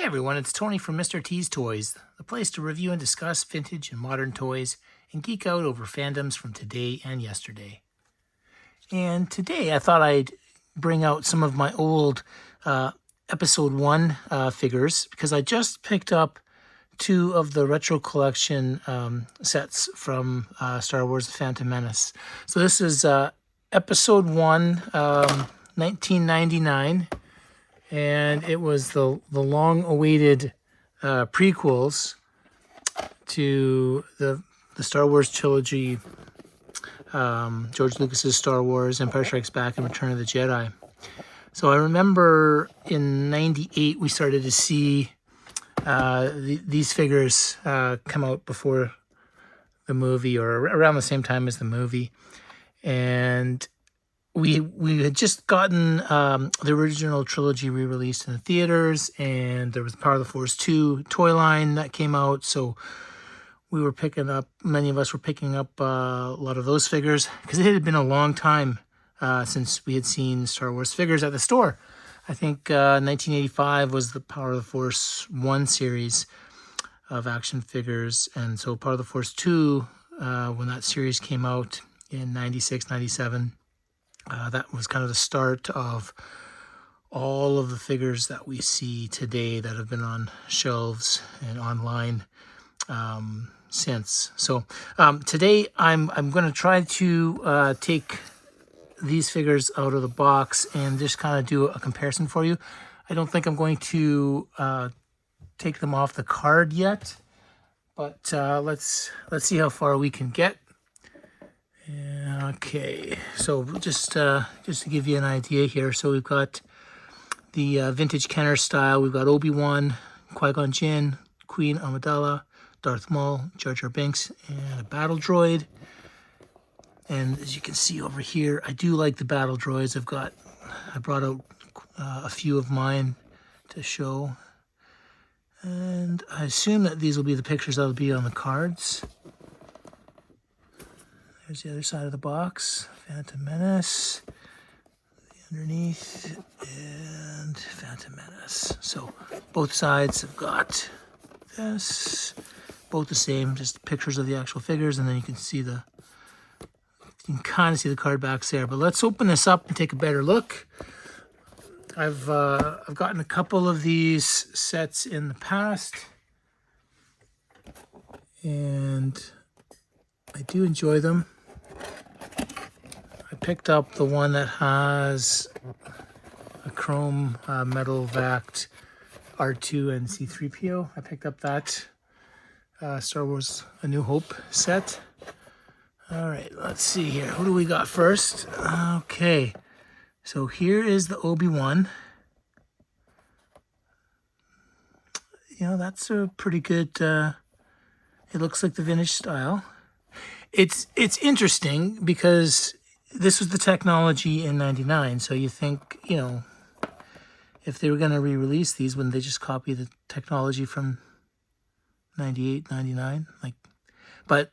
Hey everyone, it's Tony from Mr. T's Toys, the place to review and discuss vintage and modern toys and geek out over fandoms from today and yesterday. And today I thought I'd bring out some of my old Episode 1 figures because I just picked up 2 of the retro collection sets from Star Wars The Phantom Menace. So this is Episode 1, 1999. And it was the long-awaited prequels to the Star Wars trilogy, George Lucas's Star Wars, Empire Strikes Back, and Return of the Jedi. So I remember in '98 we started to see these figures come out before the movie, or around the same time as the movie, and we had just gotten the original trilogy re-released in the theaters, and there was Power of the Force 2 toy line that came out, so many of us were picking up a lot of those figures, because it had been a long time since we had seen Star Wars figures at the store. I think 1985 was the Power of the Force 1 series of action figures, and so Power of the Force 2, when that series came out in 96, 97, that was kind of the start of all of the figures that we see today that have been on shelves and online since. So today I'm going to try to take these figures out of the box and just kind of do a comparison for you. I don't think I'm going to take them off the card yet, but let's see how far we can get. Okay, so just to give you an idea here, so we've got the vintage Kenner style. We've got Obi-Wan, Qui-gon Jinn, Queen Amidala, Darth Maul, Jar Jar Binks, and a battle droid. And as you can see over here, I do like the battle droids. I brought out a few of mine to show, and I assume that these will be the pictures that will be on the cards. There's the other side of the box, Phantom Menace, underneath, and Phantom Menace. So both sides have got this, both the same, just pictures of the actual figures, and then you can kind of see the card backs there. But let's open this up and take a better look. I've gotten a couple of these sets in the past, and I do enjoy them. I picked up the one that has a chrome metal vac R2 and C-3PO. I picked up that Star Wars A New Hope set. All right, let's see here. Who do we got first? Okay, so here is the Obi-Wan. You know, that's a pretty good, it looks like the vintage style. It's interesting because this was the technology in '99, so you think, you know, if they were going to re-release these, wouldn't they just copy the technology from '98, '99? But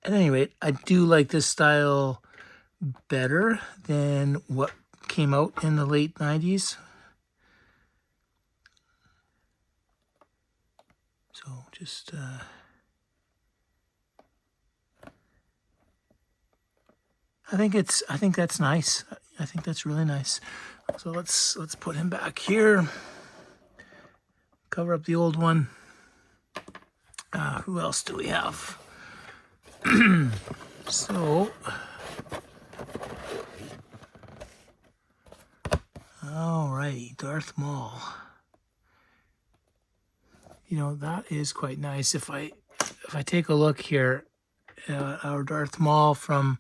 at any rate, I do like this style better than what came out in the late '90s. So just I think that's nice. I think that's really nice. So let's put him back here. Cover up the old one. Who else do we have? So, alrighty, Darth Maul. You know, that is quite nice. If I take a look here, our Darth Maul from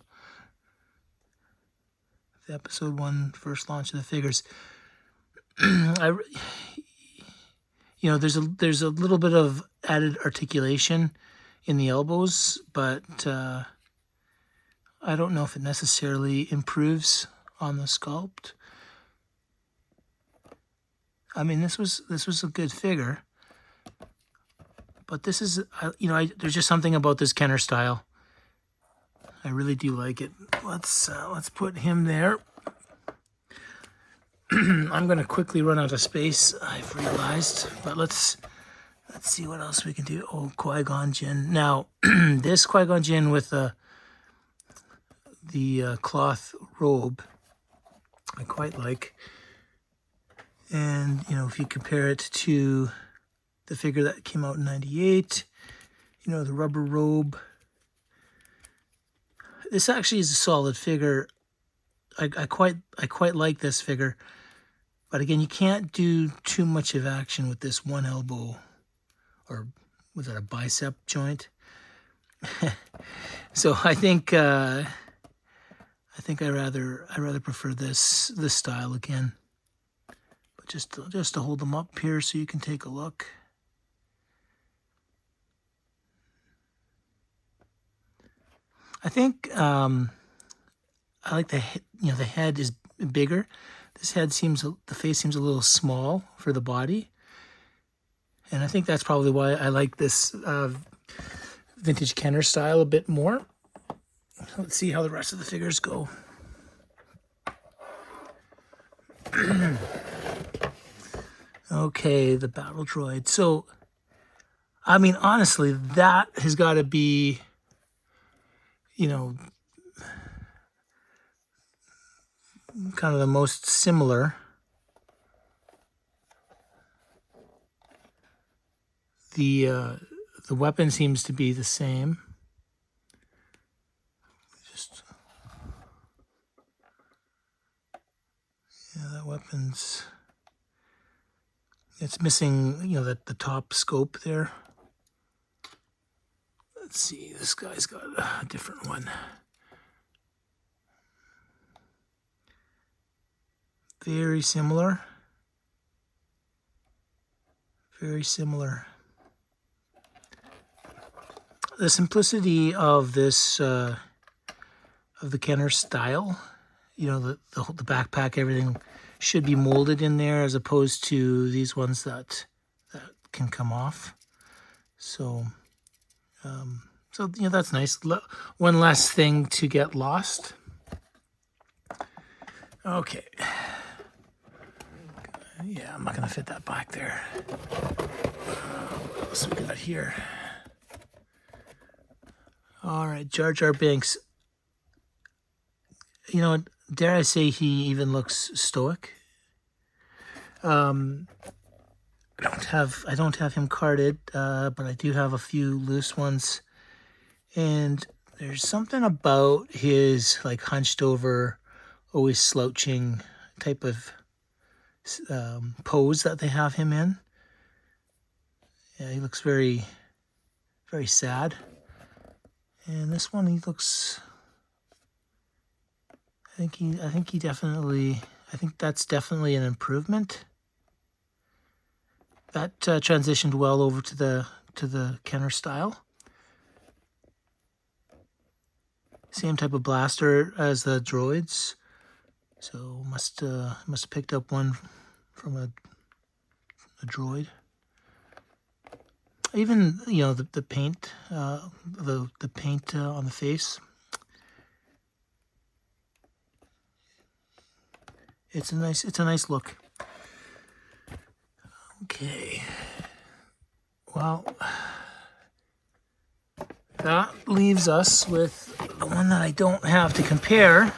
the Episode 1 first launch of the figures, you know, there's a little bit of added articulation in the elbows, but I don't know if it necessarily improves on the sculpt. I mean, this was a good figure, but this is, you know, there's just something about this Kenner style. I really do like it. Let's put him there. I'm going to quickly run out of space, I've realized, but let's see what else we can do. Oh, Qui-Gon Jinn. Now, this Qui-Gon Jinn with the cloth robe, I quite like. And, you know, if you compare it to the figure that came out in '98, you know, the rubber robe. This actually is a solid figure. I quite like this figure. But again, you can't do too much of action with this one elbow, or was that a bicep joint? So I think I rather prefer this style again. But just to hold them up here so you can take a look. I think I like the head is bigger. This head the face seems a little small for the body. And I think that's probably why I like this vintage Kenner style a bit more. Let's see how the rest of the figures go. Okay, the battle droid. So, I mean, honestly, that has got to be, you know, kind of the most similar. The weapon seems to be the same. Yeah, that weapon's, it's missing, you know, the top scope there. Let's see, this guy's got a different one. Very similar. Very similar. The simplicity of this, of the Kenner style, you know, the backpack, everything should be molded in there as opposed to these ones that can come off. So, so you know, that's nice. One less thing to get lost. Okay. Yeah, I'm not gonna fit that back there. What else we got here? All right, Jar Jar Binks. You know, dare I say he even looks stoic. I don't have him carded, but I do have a few loose ones. And there's something about his like hunched over, always slouching type of pose that they have him in. Yeah, he looks very, very sad. And this one, he looks. I think that's definitely an improvement. That transitioned well over to the Kenner style. Same type of blaster as the droids, so must have picked up one from a droid. Even, you know, the paint, the paint on the face. It's a nice look. Okay. Well, that leaves us with the one that I don't have to compare,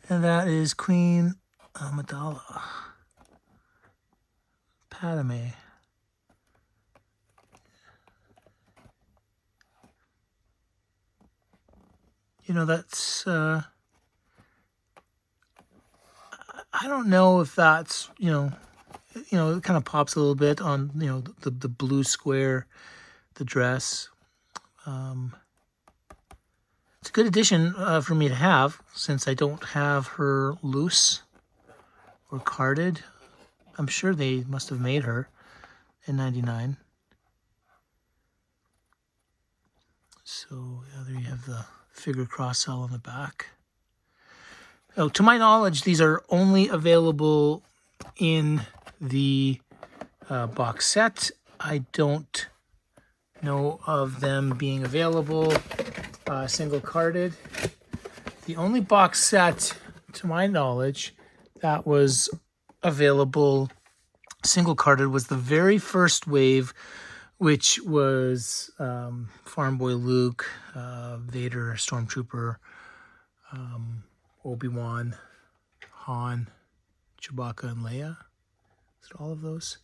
and that is Queen Amidala. Padme. You know, that's, I don't know if that's, you know, it kind of pops a little bit on, you know, the blue square, the dress. It's a good addition for me to have, since I don't have her loose or carded. I'm sure they must have made her in '99. So yeah, there you have the figure cross cell on the back. Oh, to my knowledge, these are only available in the box set. I don't know of them being available single carded. The only box set, to my knowledge, that was available single carded was the very first wave, which was Farm Boy Luke, Vader, Stormtrooper, Obi-Wan, Han, Chewbacca, and Leia. Is it all of those?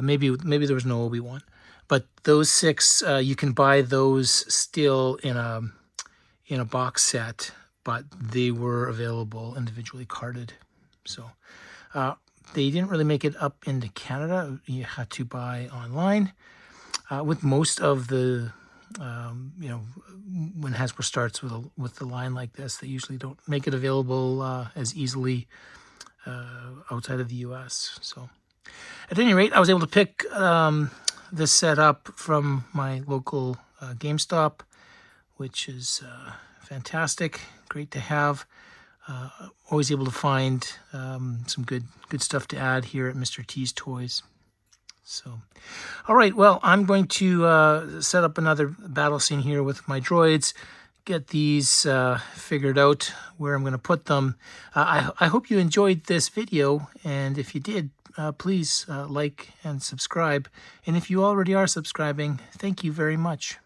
Maybe there was no Obi-Wan, but those 6 you can buy those still in a box set, but they were available individually carded. So they didn't really make it up into Canada. You had to buy online. With most of the, when Hasbro starts with the line like this, they usually don't make it available as easily outside of the U.S. So, at any rate, I was able to pick this set up from my local GameStop, which is fantastic, great to have. Always able to find some good stuff to add here at Mr. T's Toys. So, all right, well, I'm going to set up another battle scene here with my droids, get these figured out where I'm going to put them. I hope you enjoyed this video, and if you did, please like and subscribe. And if you already are subscribing, thank you very much.